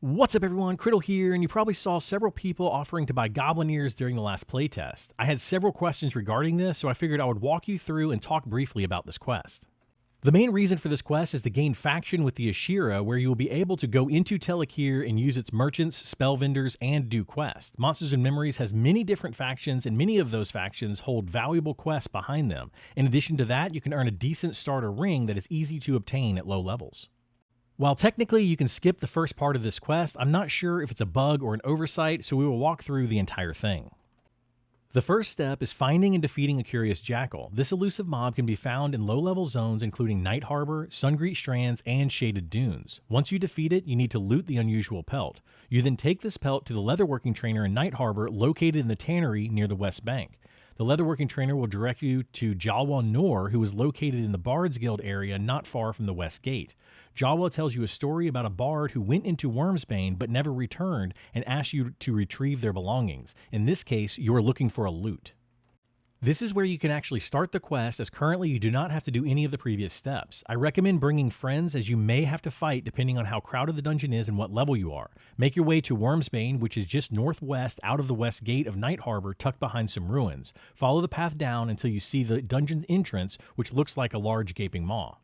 What's up everyone, Criddle here, and you probably saw several people offering to buy Goblin Ears during the last playtest. I had several questions regarding this, so I figured I would walk you through and talk briefly about this quest. The main reason for this quest is to gain faction with the Ashira, where you will be able to go into Telekir and use its merchants, spell vendors, and do quests. Monsters and Memories has many different factions, and many of those factions hold valuable quests behind them. In addition to that, you can earn a decent starter ring that is easy to obtain at low levels. While technically you can skip the first part of this quest, I'm not sure if it's a bug or an oversight, so we will walk through the entire thing. The first step is finding and defeating a curious jackal. This elusive mob can be found in low-level zones including Night Harbor, Sungreet Strands, and Shaded Dunes. Once you defeat it, you need to loot the unusual pelt. You then take this pelt to the leatherworking trainer in Night Harbor located in the tannery near the West Bank. The leatherworking trainer will direct you to Jawa Nor, who is located in the Bard's Guild area not far from the West Gate. Jawa tells you a story about a bard who went into Wormsbane but never returned and asks you to retrieve their belongings. In this case, you are looking for a loot. This is where you can actually start the quest, as currently you do not have to do any of the previous steps. I recommend bringing friends, as you may have to fight depending on how crowded the dungeon is and what level you are. Make your way to Wormsbane, which is just northwest out of the West Gate of Night Harbor, tucked behind some ruins. Follow the path down until you see the dungeon entrance, which looks like a large gaping maw.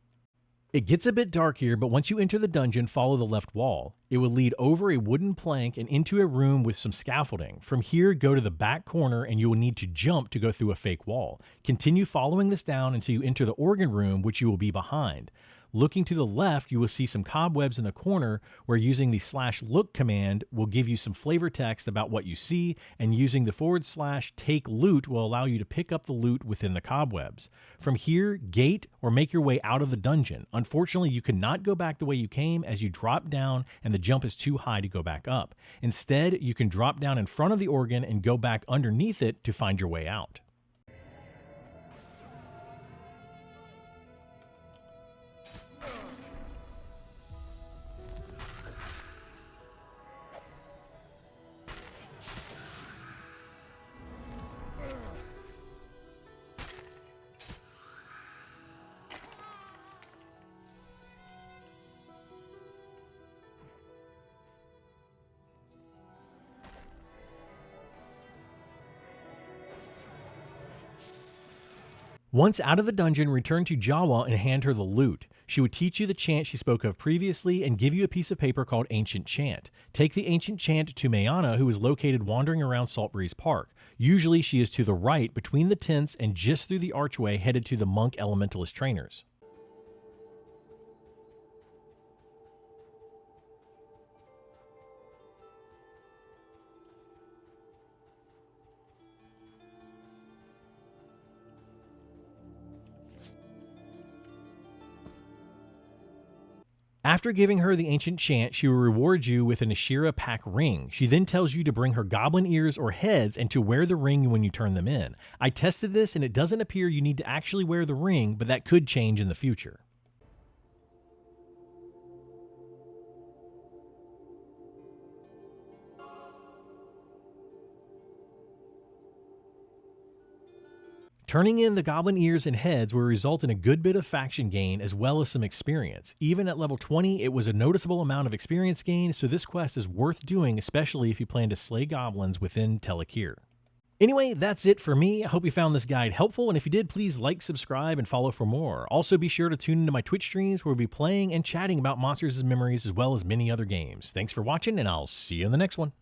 It gets a bit dark here, but once you enter the dungeon, follow the left wall. It will lead over a wooden plank and into a room with some scaffolding. From here, go to the back corner and you will need to jump to go through a fake wall. Continue following this down until you enter the organ room, which you will be behind. Looking to the left, you will see some cobwebs in the corner where using the /look command will give you some flavor text about what you see, and using the /take loot will allow you to pick up the loot within the cobwebs. From here, gate or make your way out of the dungeon. Unfortunately, you cannot go back the way you came, as you drop down and the jump is too high to go back up. Instead, you can drop down in front of the organ and go back underneath it to find your way out. Once out of the dungeon, return to Jawa and hand her the loot. She would teach you the chant she spoke of previously and give you a piece of paper called Ancient Chant. Take the Ancient Chant to Mayana, who is located wandering around Saltbreeze Park. Usually she is to the right between the tents and just through the archway headed to the Monk Elementalist Trainers. After giving her the Ancient Chant, she will reward you with an Ashira pack ring. She then tells you to bring her Goblin Ears or heads and to wear the ring when you turn them in. I tested this and it doesn't appear you need to actually wear the ring, but that could change in the future. Turning in the Goblin Ears and heads will result in a good bit of faction gain as well as some experience. Even at level 20, it was a noticeable amount of experience gain, so this quest is worth doing, especially if you plan to slay goblins within Telekir. Anyway, that's it for me. I hope you found this guide helpful, and if you did, please like, subscribe, and follow for more. Also, be sure to tune into my Twitch streams where we'll be playing and chatting about Monsters and Memories as well as many other games. Thanks for watching, and I'll see you in the next one.